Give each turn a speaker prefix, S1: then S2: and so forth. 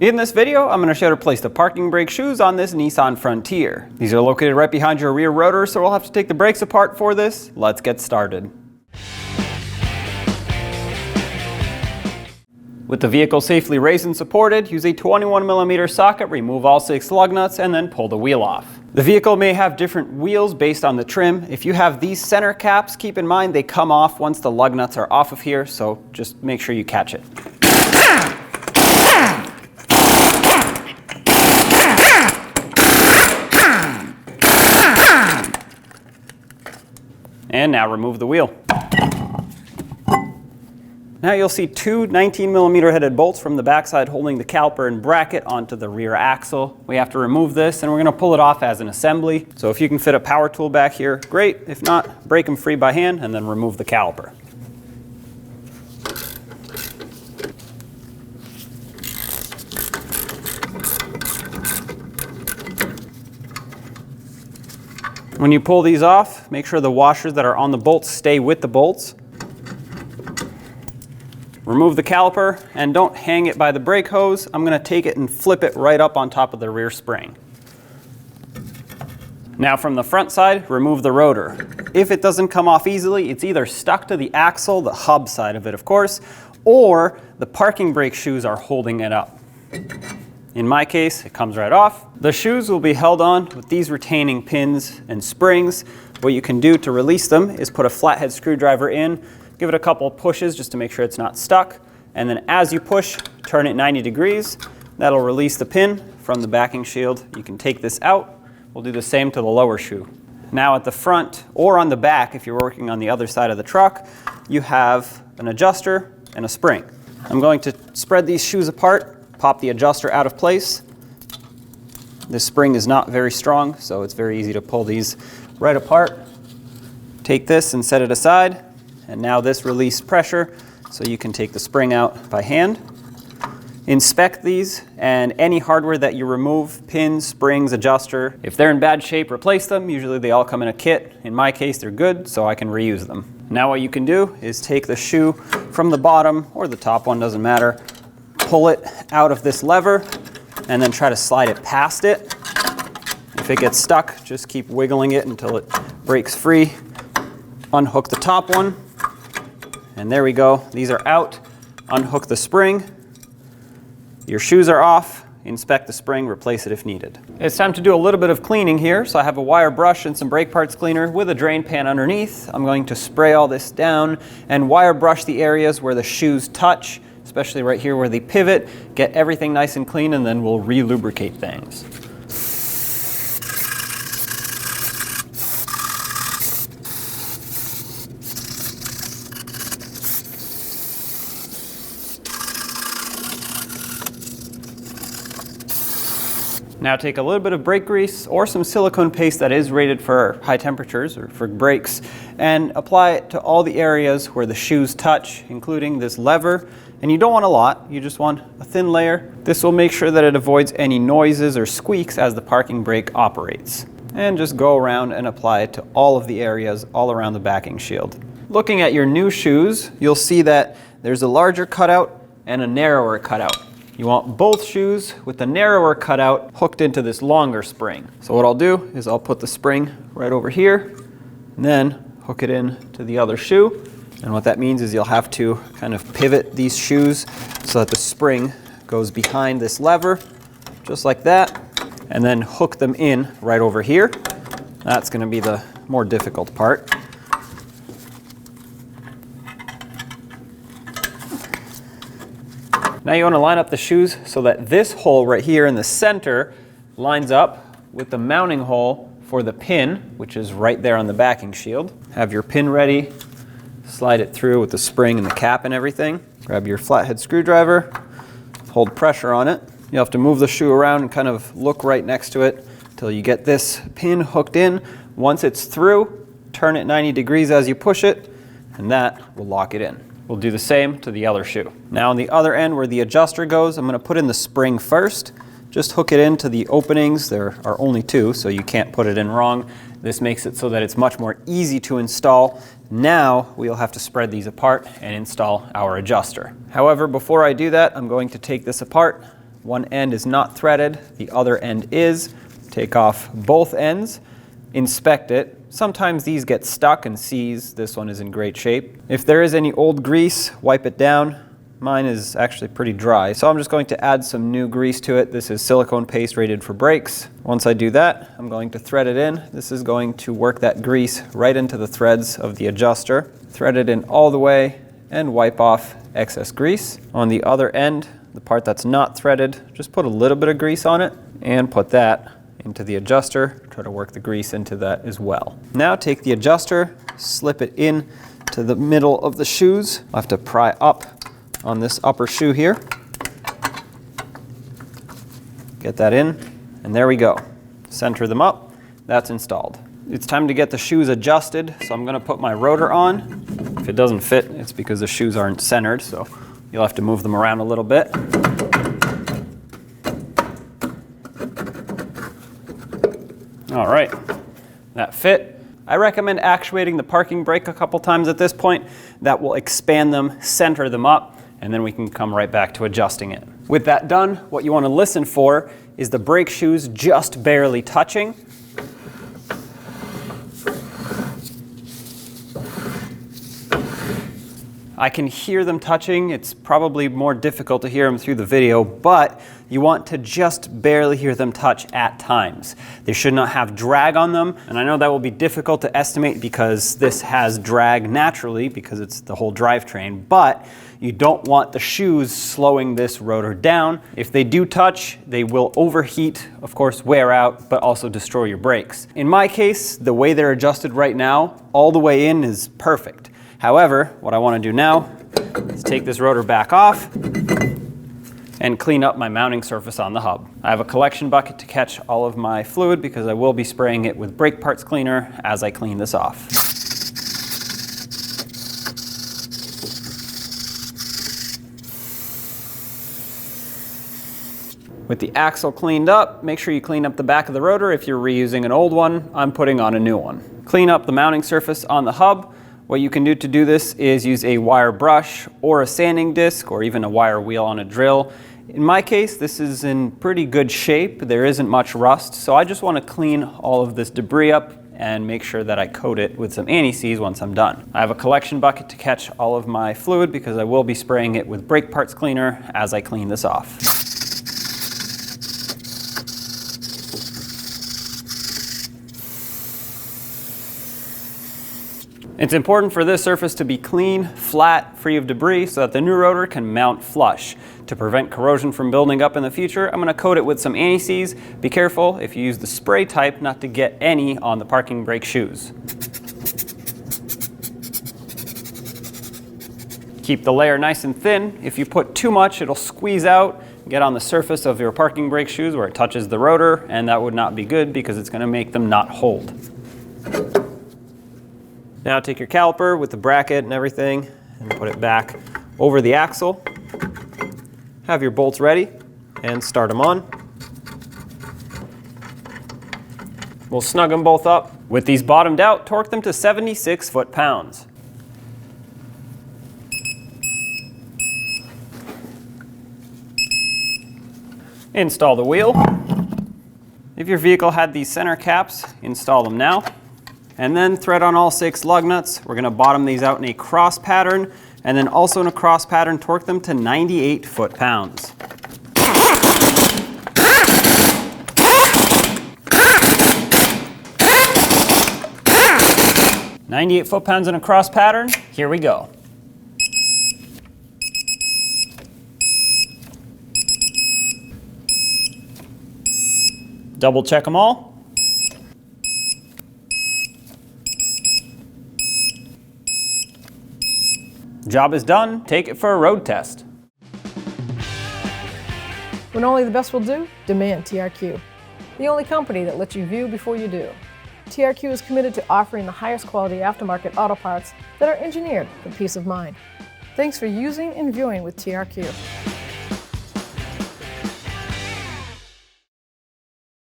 S1: In this video, I'm going to show you how to place the parking brake shoes on this Nissan Frontier. These are located right behind your rear rotor, so we'll have to take the brakes apart for this. Let's get started. With the vehicle safely raised and supported, use a 21mm socket, remove all 6 lug nuts, and then pull the wheel off. The vehicle may have different wheels based on the trim. If you have these center caps, keep in mind they come off once the lug nuts are off of here, so just make sure you catch it. And now remove the wheel. Now you'll see two 19mm headed bolts from the backside holding the caliper and bracket onto the rear axle. We have to remove this and we're going to pull it off as an assembly. So if you can fit a power tool back here, great. If not, break them free by hand and then remove the caliper. When you pull these off, make sure the washers that are on the bolts stay with the bolts. Remove the caliper and don't hang it by the brake hose. I'm going to take it and flip it right up on top of the rear spring. Now from the front side, remove the rotor. If it doesn't come off easily, it's either stuck to the axle, the hub side of it of course, or the parking brake shoes are holding it up. In my case, it comes right off. The shoes will be held on with these retaining pins and springs. What you can do to release them is put a flathead screwdriver in, give it a couple of pushes just to make sure it's not stuck, and then as you push, turn it 90 degrees. That'll release the pin from the backing shield. You can take this out. We'll do the same to the lower shoe. Now at the front or on the back, if you're working on the other side of the truck, you have an adjuster and a spring. I'm going to spread these shoes apart, pop the adjuster out of place. This spring is not very strong, so it's very easy to pull these right apart. Take this and set it aside. And now this released pressure, so you can take the spring out by hand. Inspect these and any hardware that you remove, pins, springs, adjuster. If they're in bad shape, replace them. Usually they all come in a kit. In my case, they're good, so I can reuse them. Now what you can do is take the shoe from the bottom, or the top one, doesn't matter, pull it out of this lever, and then try to slide it past it. If it gets stuck, just keep wiggling it until it breaks free. Unhook the top one. And there we go. These are out. Unhook the spring. Your shoes are off. Inspect the spring, replace it if needed. It's time to do a little bit of cleaning here. So I have a wire brush and some brake parts cleaner with a drain pan underneath. I'm going to spray all this down and wire brush the areas where the shoes touch, especially right here where they pivot. Get everything nice and clean and then we'll re-lubricate things. Now take a little bit of brake grease or some silicone paste that is rated for high temperatures or for brakes and apply it to all the areas where the shoes touch, including this lever. And you don't want a lot, you just want a thin layer. This will make sure that it avoids any noises or squeaks as the parking brake operates. And just go around and apply it to all of the areas all around the backing shield. Looking at your new shoes, you'll see that there's a larger cutout and a narrower cutout. You want both shoes with the narrower cutout hooked into this longer spring. So what I'll do is I'll put the spring right over here and then hook it in to the other shoe. And what that means is you'll have to kind of pivot these shoes so that the spring goes behind this lever, just like that, and then hook them in right over here. That's going to be the more difficult part. Now you want to line up the shoes so that this hole right here in the center lines up with the mounting hole for the pin, which is right there on the backing shield. Have your pin ready, slide it through with the spring and the cap and everything. Grab your flathead screwdriver, hold pressure on it. You'll have to move the shoe around and kind of look right next to it until you get this pin hooked in. Once it's through, turn it 90 degrees as you push it, and that will lock it in. We'll do the same to the other shoe. Now on the other end where the adjuster goes, I'm going to put in the spring first. Just hook it into the openings. There are only 2, so you can't put it in wrong. This makes it so that it's much more easy to install. Now we'll have to spread these apart and install our adjuster. However, before I do that, I'm going to take this apart, One end is not threaded, the other end is. Take off both ends, inspect it. Sometimes these get stuck and seize. This one is in great shape. If there is any old grease, wipe it down. Mine is actually pretty dry, so I'm just going to add some new grease to it. This is silicone paste rated for brakes. Once I do that, I'm going to thread it in. This is going to work that grease right into the threads of the adjuster. Thread it in all the way and wipe off excess grease. On the other end, the part that's not threaded, just put a little bit of grease on it and put that into the adjuster. Try to work the grease into that as well. Now take the adjuster, slip it in to the middle of the shoes. I'll have to pry up on this upper shoe here. Get that in, and there we go. Center them up. That's installed. It's time to get the shoes adjusted, so I'm going to put my rotor on. If it doesn't fit, it's because the shoes aren't centered, so you'll have to move them around a little bit. All right, that fit. I recommend actuating the parking brake a couple times at this point. That will expand them, center them up, and then we can come right back to adjusting it. With that done, what you want to listen for is the brake shoes just barely touching. I can hear them touching. It's probably more difficult to hear them through the video, but you want to just barely hear them touch at times. They should not have drag on them, and I know that will be difficult to estimate because this has drag naturally because it's the whole drivetrain, but you don't want the shoes slowing this rotor down. If they do touch, they will overheat, of course wear out, but also destroy your brakes. In my case, the way they're adjusted right now, all the way in is perfect. However, what I want to do now is take this rotor back off and clean up my mounting surface on the hub. I have a collection bucket to catch all of my fluid because I will be spraying it with brake parts cleaner as I clean this off. With the axle cleaned up, make sure you clean up the back of the rotor. If you're reusing an old one, I'm putting on a new one. Clean up the mounting surface on the hub. What you can do to do this is use a wire brush or a sanding disc or even a wire wheel on a drill. In my case, this is in pretty good shape. There isn't much rust, so I just want to clean all of this debris up and make sure that I coat it with some anti-seize once I'm done. I have a collection bucket to catch all of my fluid because I will be spraying it with brake parts cleaner as I clean this off. It's important for this surface to be clean, flat, free of debris so that the new rotor can mount flush. To prevent corrosion from building up in the future, I'm going to coat it with some anti-seize. Be careful if you use the spray type not to get any on the parking brake shoes. Keep the layer nice and thin. If you put too much, it'll squeeze out, get on the surface of your parking brake shoes where it touches the rotor, and that would not be good because it's going to make them not hold. Now take your caliper with the bracket and everything and put it back over the axle. Have your bolts ready and start them on. We'll snug them both up. With these bottomed out, torque them to 76 foot-pounds. Install the wheel. If your vehicle had these center caps, install them now. And then thread on all 6 lug nuts. We're going to bottom these out in a cross pattern, and then also in a cross pattern, torque them to 98 foot-pounds. "98 foot-pounds in a cross pattern." Here we go. Double check them all. Job is done. Take it for a road test.
S2: When only the best will do, demand TRQ. The only company that lets you view before you do. TRQ is committed to offering the highest quality aftermarket auto parts that are engineered for peace of mind. Thanks for using and viewing with TRQ.